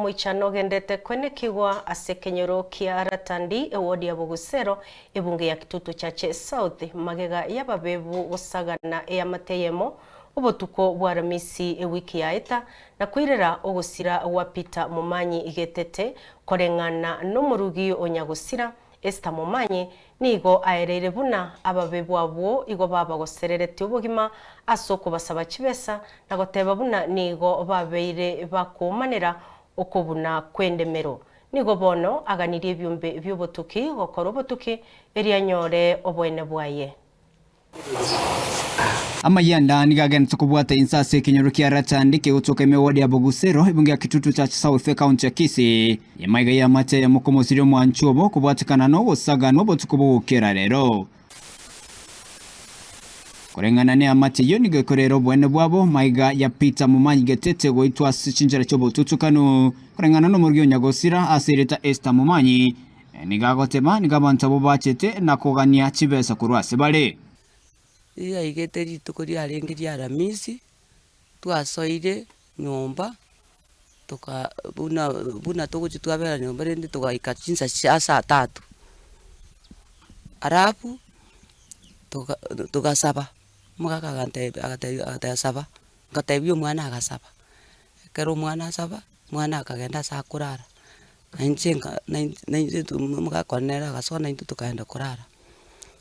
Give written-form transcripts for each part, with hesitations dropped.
moichano gendete kwenekigwa ase kenyoro kia Aratandi ewodi ya Bogusero ebunge ya Kitutu Chache South magega y'ababebu gusagana eyamateyemo obotuko bwa Aramisi ewiki yaeta na kwirera ogusira wa Peter Mumanyi igetete korengana n'omurugi onyagusira Esther Mumanyi nigo aereire buna ababebu abo igo baba gosererete obogima asoko basaba kibesa na goteba buna nigo babeire bakumanira okobuna kwendemero nigo bono aganirie ebyumbe by'obotuki gokora obotuki erianyore obwene bwaye amayanda nigagenze kubwata insase kinyoro kia Aratandi kegutuka wodi ya Bogusero ibunge ya Kitutu Chache South County ya Kisii yamaiga ya mate ya mukomosirio mwanchuobo kubwatikana no gusagana obotuko bugukera rero korengana ne amate yo nigekorero bwene bwabo maiga ya Peter Mumanyi getete goitwa sichinjara cyo botutukano korengana no muryo nyagosira asereta Esther Mumanyi nigagotema nigabanta bo bachete na kogania chibesa kurwase bare iya igeteri tukuri arengeria Aramisi twasoire nyomba tuka buna tuguchi twabera nyomba rende tugaika chinsa cia saa 3 arabu tugasaba mugaka agatayasaba ngatebyo mwana agasaba kero mwana asaba mwana akagenda saa kurara na mugakonera gasona into tukaenda kurara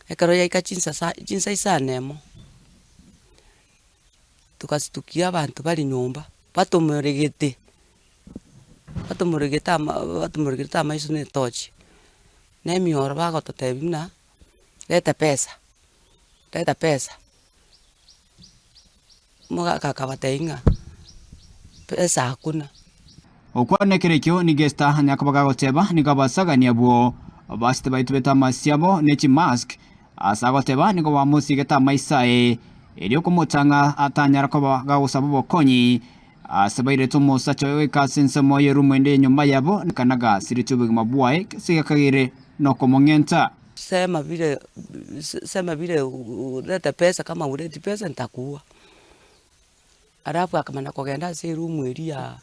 ekero yaika chinsa isanemo tukasitukia abantu bali nyomba batomuregete amaiso ne tochi nemioro bagototebina leta pesa mugakakabateinga pesa hakuna okwanekerekyo nigesta nyakabaga goteba nigabasagania bwo abasite baitu beta masiamo nechi mask asagoteba nigo wamusigeta maisae eri okumutanga atanyara ko bagusaba bokonyi asabaire tumusa chowe kasense moye rumwende nyumba yabo kanaga siritu bigima bwae sigakagire no komongenta sema vile uleta pesa kama uleti pesa nitakuwa arafu akamana kogenda serumu eria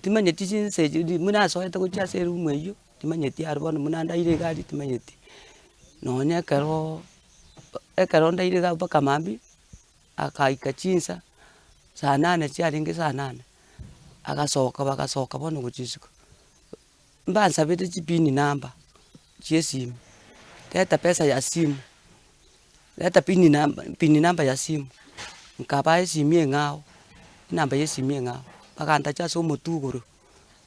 timanye tijinse muna soete kucha serumu eyo timanye ti arbono muna ndaire gari timanye ti nonya ekero ndaire ga baka mambi akaika chinsa saa 8 chiaringe saa 8 bagasoka bono guchisuka mbanza bete chipini namba chesimu leta pesa ya simu leta pini namba ya simu nkaba esimie ngao namba yesimie ngao baganda chaso motugoro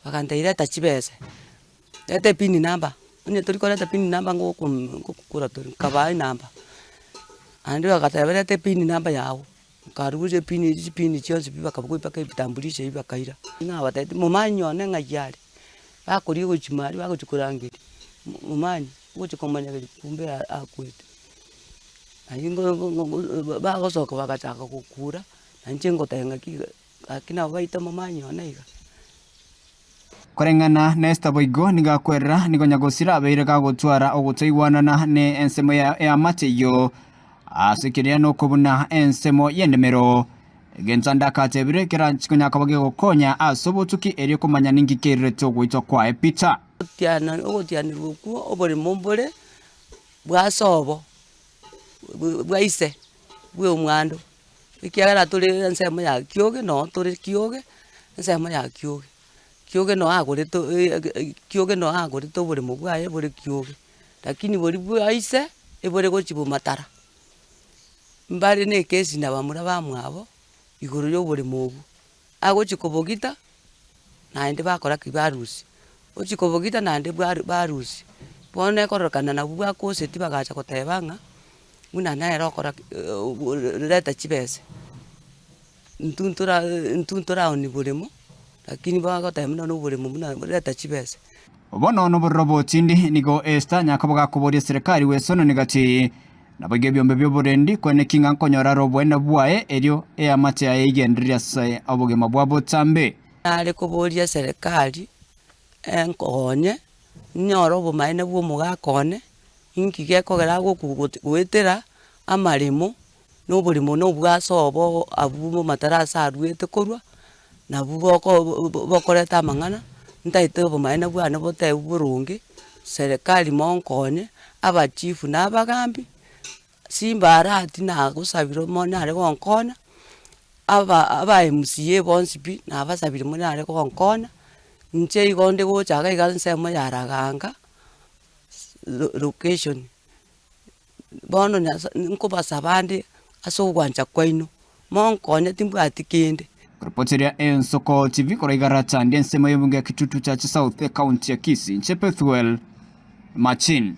baganda ireta chibese leta pini namba onye turi koleta pini namba ngokukura turi kaba namba andi bagateba leta pini namba yawo karuje pini chionse bibakabwo ipaka bitambulishe bibakaira ngaba tete Mumanyi one ngayari bakuri guchimari baguchikurangiri Mumanyi guchikomanya kumbe akwete ayingo bagosoka bagachaka kukura nanjengo tenga akina baita Mumanyi oneiga korengana nesta boigo nigakwerera nigonyagosira abeire gagotwara ogutaiwanana ne ensemo ya mateyo asikiria no kubuna ensemo yendemero gensanda katebire kera chikunyakabage gokonya asobotuki eri kumanya ningikirete ogwitwa kwa Peter ogotiana ruku obore mombore bwasobo bwaise bwe omwando ikiagara turi ensemo ya kioge no turi kioge ensemo ya kioge no agore to bore mugwaye bore kioge lakini bori bwaise ebore gochibu matara mbari ne kesi na bamura bamwabo igoro yo bore mobu agochikobogita naende bakora kibarusi ochikobogita naende barusi bone korokana na bwa kose tibagacha kotebanga muna na erokora leta chibese ntuntura oni boremo lakini bagotemna no boremo muna leta chibese obono no borobotindi nigo Esther nyakabaga kuboria serikali wesono nigati nabage byombe byoborendi kwene kinga nkonyora robwene bwae erio eyamate yayigenderia sai abogema bwabo tambe ale kuboria serikali enkonye nyoro bumaine bwo mugakone inkige kogera gwetera amarimo no burimo no bwasobo abumo matarasa arwete korwa na bokoreta amang'ana ntaite obomaene bwane botebu boronge serikali monkonye abachifu na abagambi simbarati nagosabire monare gonkona aba MCA bonsi pi nabasabire monare gonkona nche igo ndi gochaga iga nsemo yaraganga location bono nkobasaba ndi ase ogwancha kwaino monkonye timbwati kende. Kuripotiria Ensoko TV koraigarata ndi ensemo y'obunge ya Kitutu cha South County ya Kisii Nchepe Thuel Machin.